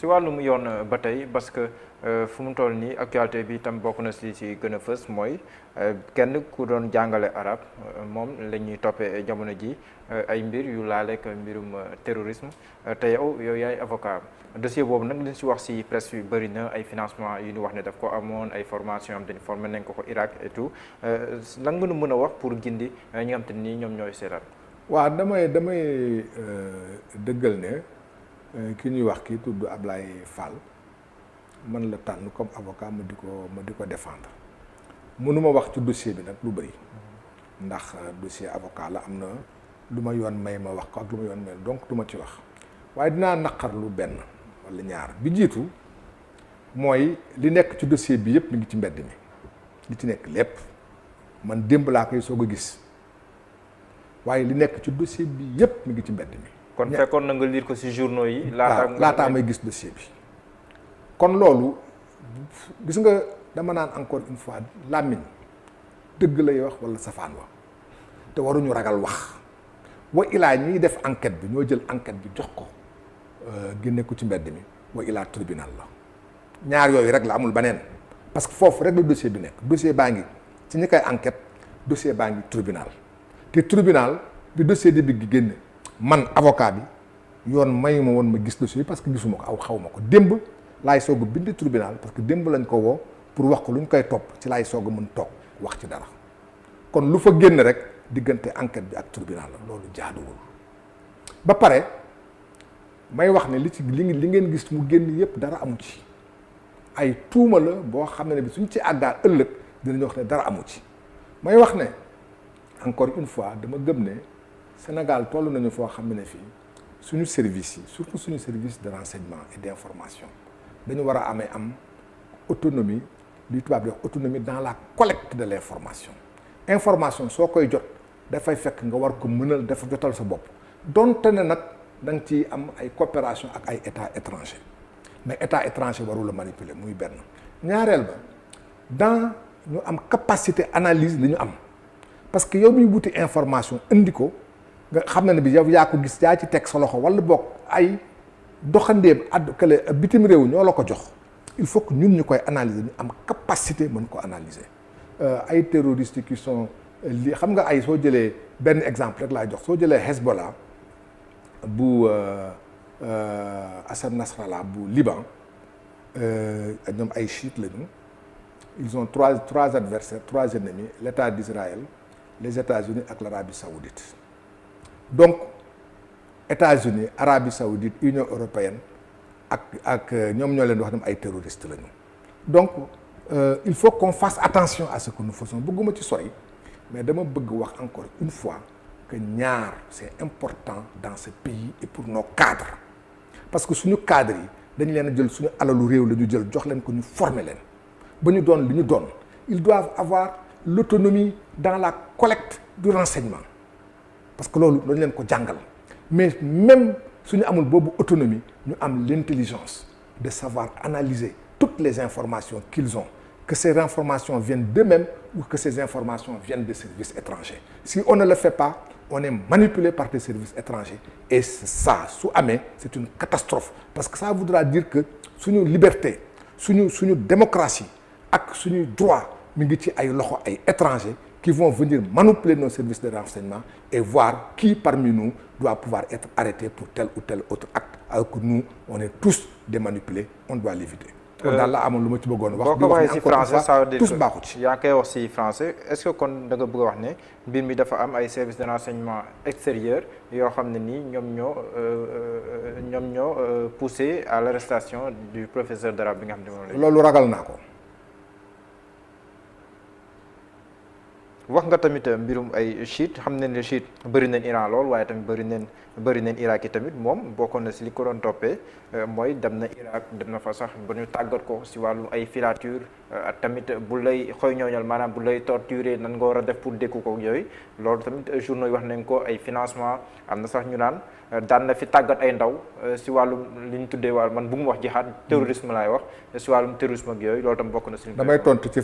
si wàllum yoon ba tey parce que fu mu toll nii actualité bi itam bokk na si gën a fës mooy kenn ku doon jàngale arab moom la ñuy toppee jamono ji ay mbir yu laaleeg mbirum terrorisme te yow yaay avocat dossier boobu nag liñ si wax si presse yu bëri na ay financement yu ñu wax ne daf ko amoon ay formation am dañ formé nañ ko Irak et tout lan nga nu mën a wax pour gindi ñi nga xam te nii ñoom ñooy seetaan. waaw damay dëggal ne ki ñuy wax kii tudd Ablaye Fall man la tànn comme avocat ma di ko défendre mënuma wax ci dossier bi nag lu bëri ndax dossier avocat la am na lu ma yoon may ma wax ko ak lu ma yoon may donc du ma ci wax waaye dinaa naqar lu benn wala ñaar bi jiitu mooy li nekk ci dossier bi yëpp mi ngi ci mbedd mi li ci nekk lépp man démb laa koy soog a gis waaye li nekk ci dossier bi yëpp mi ngi ci mbedd mi. kon fekkoon na nga lire ko ci journaux yi. laataa may gis dossier bi. kon loolu gis nga dama naan encore une fois làmmiñ dëgg lay wax wala safaan wa te waruñu ragal wax wa ilaa ñuy def enquête bi ñoo jël enquête bi jox ko génne ko ci mbedd mi wa ilaa tribunal la ñaar yooyu rek la amul beneen parce que foofu rek la dossier bi nekk dossier baa ngi ci ñi koy enquête dossier baa ngi tribunal te tribunal bi dossier bi gi génne man avocat bi yoon mayuma woon ma gis dossier bi parce que gisuma ko xaw ma ko démb laay soog a bind tribunal parce que démb lañ ko woo pour wax ko lu ñu koy topp ci laay soog a mën toog wax ci dara kon lu fa génn rek diggante enquête bi ak tribunal la loolu jaaduwul ba pare may wax ne li ngeen gis mu génn yépp dara amu ci ay tuuma la boo xam ne bi suñ ci àggaa ëllëg dinañ wax ne dara amu ci may wax ne encore une fois dama gëm ne Sénégal toll nañu foo xam ne fii suñu service yi surtout suñu service de renseignement et d'information dañu war a am autonomie li tubaab di wax autonomie dans la collecte de l'information soo koy jot dafay fekk nga war ko mënal dafa jotal sa bopp donte ne nag da nga ciy am ay coopération ak ay états étrangers mais état étranger warul a manipuler muy benn ñaareel ba dans ñu am capacité analyse li ñu am parce que yow miy wuti information indi ko nga xam ne bi yow yaa ko gis yaa ci teg sa loxo wala boog ay doxandéem kale bitim réew ñoo la ko jox il faut que ñun ñu koy analyser ñu am capacité mën ko analyser ay terroristes qui sont li xam nga ay soo jëlee benn exemple rek laa jox soo jëlee Hezbollah bu Hassan Nasrallah bu Liban ñoom ay chiites lañu ils ont trois adversaires trois ennemis l'État d'Israël les États-Unis ak l'Arabie saoudite donc États-Unis Arabie saoudite Union européenne ak ñoom ñoo leen wax dem ay terroristes lañu donc il faut qu'on fasse attention à ce que nous faisons bëgguma ci sori mais dama bëgg wax encore une fois que ñaar c'est important dans ce pays et pour nos cadres parce que suñu cadres yi dañu leen a jël suñu alalu réew la ñu jël jox leen ko ñu former leen ba ñu doon li ñu doon ils doivent avoir l'autonomie dans la collecte du renseignement parce que loolu dañu leen ko jàngal mais même suñu amul boobu autonomie ñu am l'intelligence de savoir analyser toutes les informations qu'ils ont que ces informations viennent d'eux-mêmes ou que ces informations viennent des services étrangers si on ne le fait pas on est manipulé par des services étrangers et ça su amee c'est une catastrophe parce que ça voudra dire que suñu liberté suñu démocratie ak suñuy droit mi ngi ci ay loxo ay étrangers qui vont venir manipuler nos services de renseignement et voir qui parmi nous doit pouvoir être arrêté pour tel ou tel autre acte alors que nous on est tous des manipulés on doit l'éviter. kon daal la amoon lu ma ci bëggoon wax. boo ko waxee ci français ça veut dire tous baaxu ci. yaa ngi koy wax ci français est-ce que kon da nga bëgg a wax ne mbir mi dafa am ay services de renseignement extérieur yoo xam ne nii ñoom ñoo poussé à l'arrestation du professeur d'arabe bi nga xam ne moom la. loolu ragal naa ko. wax nga tamit mbirum ay chiites xam nañ ne chiites bëri nañ Iran lool waaye tamit bëri nañ Irak yi tamit moom bokkoon na si li ko doon toppee mooy dem na Irak dem na fa sax ba ñu tàggat ko si wàllu ay filature tamit bu lay xoy ñooñal maanaam bu lay torturer nan nga war a def pour dékku ko yooyu loolu tamit journaux yi wax nañ ko ay financement am na sax ñu naan daan na fi tàggat ay ndaw si wàllum li ñu tuddee wàllu man bu mu wax jihaad terrorisme laay wax si wàllum terrorisme ak yooyu loolu tam bokk na si. damay tontu ci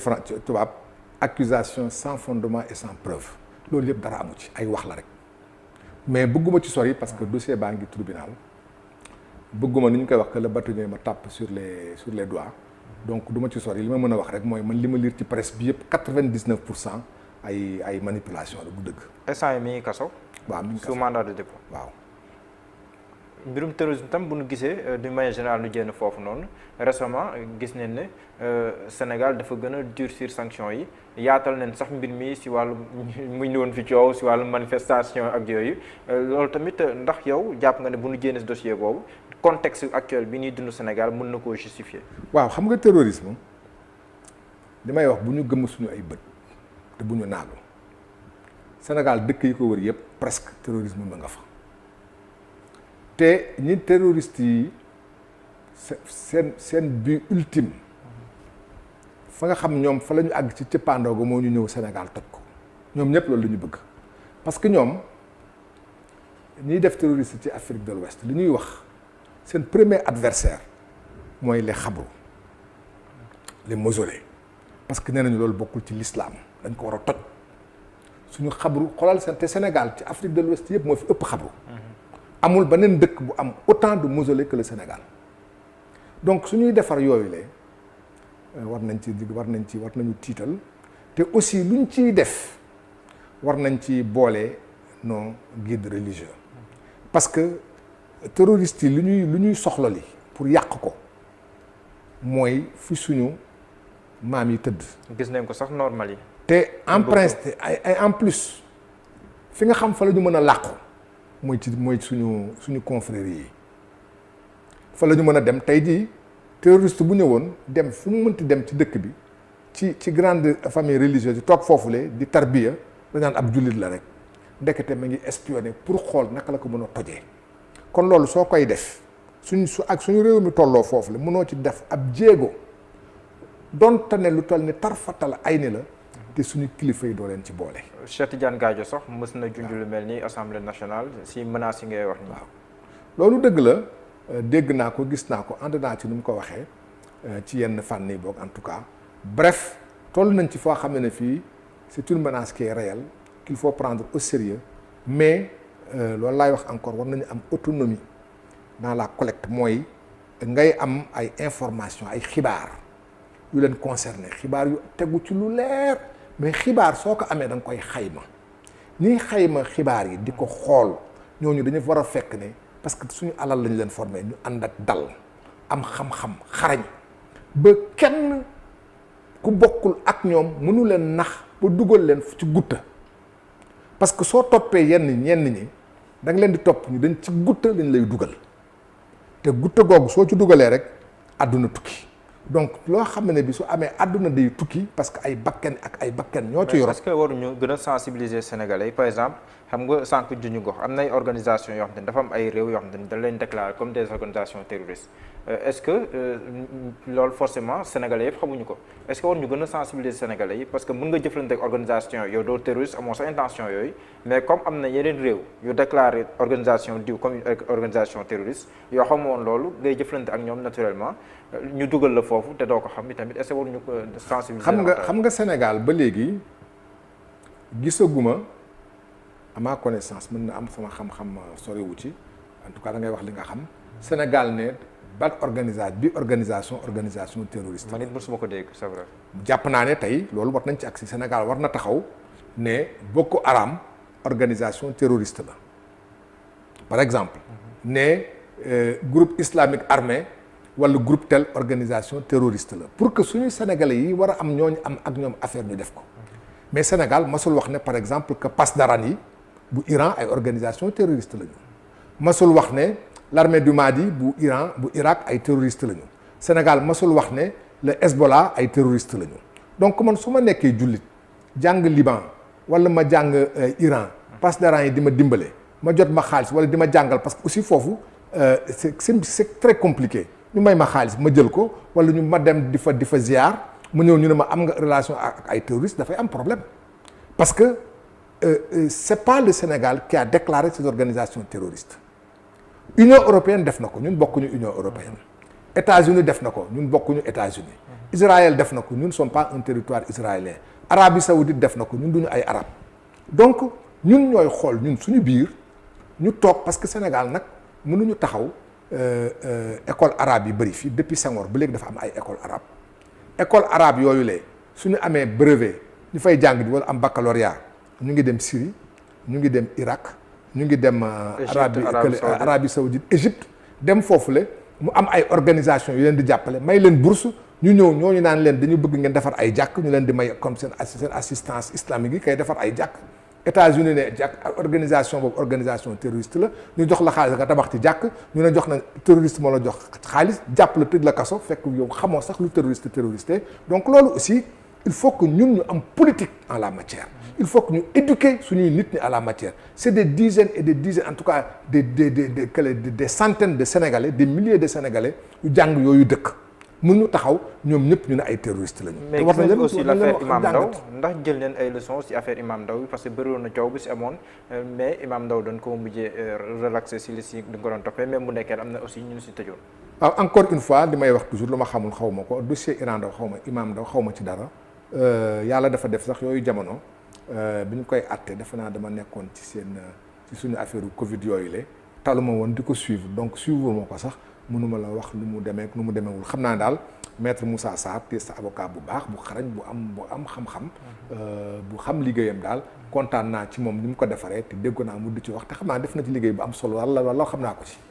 tubaab. accusation sans fondement et sans preuve loolu yëpp dara amu ci ay wax la rek mais bëgguma ci sori parce que dossier baa ngi tribunal bëgguma ni ñu koy wax que le bâtonnier ma tape sur les doigts donc du ma ci sori li ma mën a wax rek mooy man li ma lire ci presse bi yëpp 99% ay manipulation la bu dëgg. instant yi mi ngi kaso. waaw mi ngi kaso sous mandat de dépôt. waaw. mbirum terrorisme tam bu ñu gisee d'une manière générale lu jénn foofu noonu récemment gis nañ ne Sénégal dafa gën a durcir sanction yi yaatal nañ sax mbir mi si wàllu mu ñu woon fi coow si wàllu manifestation ak yooyu loolu tamit ndax yow jàpp nga ne bu ñu jénn si dossier boobu contexte actuel bi ñuy dund Sénégal mën na koo justifier. waaw xam nga terrorisme li may wax bu ñu gëm suñu ay bët te bu ñu naagu Sénégal dëkk yi ko wër yëpp presque terrorisme ma nga fa. te ñi terroristes yi seen but ultime fa nga xam ñoom fa la ñu àgg ci cëppaandoo ga moo ñu ñëw Sénégal toj ko ñoom ñëpp loolu la ñu bëgg parce que ñoom ñiy def terroriste ci Afrique de l'Ouest li ñuy wax seen premier adversaire mooy les xabru les mausolées parce que nee nañu loolu bokkul ci l'islam dañ ko war a toj suñu xabru xoolal seen te Sénégal ci Afrique de l'Ouest yëpp moo fi ëpp xabru amul beneen dëkk bu am autant de mausolées que le Sénégal donc suñuy defar yooyu la war nañu tiital te aussi luñ ciy def war nañ ci boole nos guides religieux parce que terroristes yi lu ñuy soxla li pour yàq ko mooy fi suñu maam yi tëdd. gis nañ ko sax normal yi. te en principe ay en plus fi nga xam fa la ñu mën a làqu mooy suñu confrérie yi fa la ñu mën a dem tey jii terroriste bu ñëwoon dem fu mu mënti dem ci dëkk bi ci grande famille religieuse yi toog foofule di tarbiya dañaan ab jullit la rek ndekete ma ngi espionné pour xool naka la ko mën a tojee kon loolu soo koy def suñu réew mi tolloo foofu la mënoo ci def ab jéego donte ne lu toll ni tarfatal ay ni la te suñu kilifa yi doo leen ci boole. Cheikh Tidiane Gadio sax mës na junj lu mel ni assemblée nationale si menaces yi ngay wax nii. waaw loolu dëgg la dégg naa ko gis naa ko ànd naa ci nu mu ko waxee ci yenn fànn yi boog en tout cas bref toll nañ ci foo xam ne fii c'est une menace qui est réelle qu'il faut prendre au sérieux mais loolu laay wax encore war nañu am autonomie dans la collecte mooy ngay am ay information ay xibaar yu leen concerné xibaar yu tegu ci lu leer mais xibaar soo ko amee da nga koy xayma ñiy xayma xibaar yi di ko xool ñooñu dañu war a fekk ne parce que suñu alal lañu leen formé ñu ànd ak dal am xam-xam xarañ ba kenn ku bokkul ak ñoom mënu leen nax ba dugal leen ci gutta parce que soo toppee ñenn ñi da nga leen di topp ñu dañ ci gutta lañ lay dugal te gutta googu soo ci dugalee rek àdduna tukki donc loo xam ne bi su amee àdduna day tukki parce que ay bakken ñoo ci yor. est-ce que waruñu gën a sensibiliser Sénégalais yi par exemple xam nga sànq juñu gox am na ay organisations yoo xam ne dafa am ay réew yoo xam ne dañ leen déclarer comme des organisations terroristes est-ce que loolu forcément Sénégalais yëpp xamuñu ko est-ce que waruñu gën a sensibiliser Sénégalais yi parce que mën nga jëflante ak organisation yow doo terroriste amoo sa intention yooyu mais comme am na yeneen réew yu déclarer organisation diw comme organisation terroriste yoo xamoon loolu ngay jëflante ak ñoom naturellement ñu dugal la foofu te doo ko xam tamit est-ce que waruñu ko sensibiliser. xam nga Sénégal ba léegi gisaguma à ma connaissance mën na am sama xam-xam soriwu ci en tout cas da ngay wax li nga xam Sénégal ne ban organisation terroriste. man it mosuma ko dégg c'est vrai. jàpp naa ne tey loolu war nañ ci agsi Sénégal war na taxaw ne Boko Haram organisation terroriste la par exemple ne groupe islamique armé wala groupe tel organisation terroriste la pour que suñu sénégalais yi war a am ñooñu am ak ñoom affaire ñu def ko mais Sénégal masul wax ne par exemple que Pasdaran yi bu Iran ay organisation terroriste la ñu masul wax ne l'armée du Mahdi bu Irak ay terroriste la ñu Sénégal masul wax ne le Hezbollah ay terroriste la ñu donc man su ma nekkee jullit jàng Liban wala ma jàng Iran Pasdaran yi di ma dimbale ma jot ma xaalis wala di ma jàngal parce que aussi foofu c'est très compliqué ñu may ma xaalis ma jël ko wala ñu ma dem di fa ziar mu ñëw ñu ne ma am nga relation ak ay terroristes dafay am problème parce que c'est pas le Sénégal qui a déclaré ces organisations terroristes Union européenne def na ko ñun bokkuñu Union européenne États-Unis def na ko ñun bokkuñu États-Unis Israël def na ko ñun ne sommes pas un territoire israélien Arabie saoudite def na ko ñun duñu ay arab donc ñun ñooy xool ñun suñu biir ñu toog parce que Sénégal nag mënuñu taxaw école arabe yi bëri fii depuis Senghor ba léegi dafa am ay école arabe yooyu lee suñu amee brevet ñu fay jàng di wala am baccalauréat ñu ngi dem Syrie ñu ngi dem Irak ñu ngi dem Arabie Saoudite Égypte dem foofule mu am ay organisation yu leen di jàppale may leen bourse ñu ñëw ñooñu naan leen dañu bëgg ngeen defar ay jàkk ñu leen di may comme seen assistance islamique yi kay defar ay jàkk États-Unis ne jàkk organisation boobu organisation terroriste la ñu jox la xaalis nga tabax ci jàkk ñu ne jox na terroriste moo la jox xaalis jàpp la tëj la kaso fekk yow xamoo sax lu terroriste donc loolu aussi il faut que ñun ñu am politique en la matière il faut que ñu éduquer suñuy nit ñi à la matière c'est des dizaines et des dizaines en tout cas des centaines de Sénégalais des milliers de Sénégalais yu jàng yooyu dëkk mënuñu taxaw ñoom ñëpp ñu ne ay terroristes lañu. mais gis nañu aussi l'affaire Imam Ndao ndax jël leen ay leçons ci affaire Imam Ndao bi parce que bëriwoon na coow bi ci amoon mais Imam Ndao dañ ko mujjee relaxé ci li ci di ko doon toppee même bu nekkee am na aussi ñu ci tëjoon. waaw encore une fois li may wax toujours lu ma xamul xaw ma ko dossier Iran Ndao xaw ma Imam Ndao xaw ma ci dara yàlla dafa def sax yooyu jamono bi ñu koy àtte defe naa dama nekkoon ci suñu affaire Covid yooyu la taluma woon di ko suivre donc suivre ma ko sax. mënuma la wax nu mu demee nu mu demeewul xam naa daal maître Moussa Sarr te sa avocat bu baax bu xarañ bu am xam-xam bu xam liggéeyam daal kontaan naa ci moom ni mu ko defaree te dégg naa mu di ci wax te xam naa def na ci liggéey bu am solo wala xam naa ko ci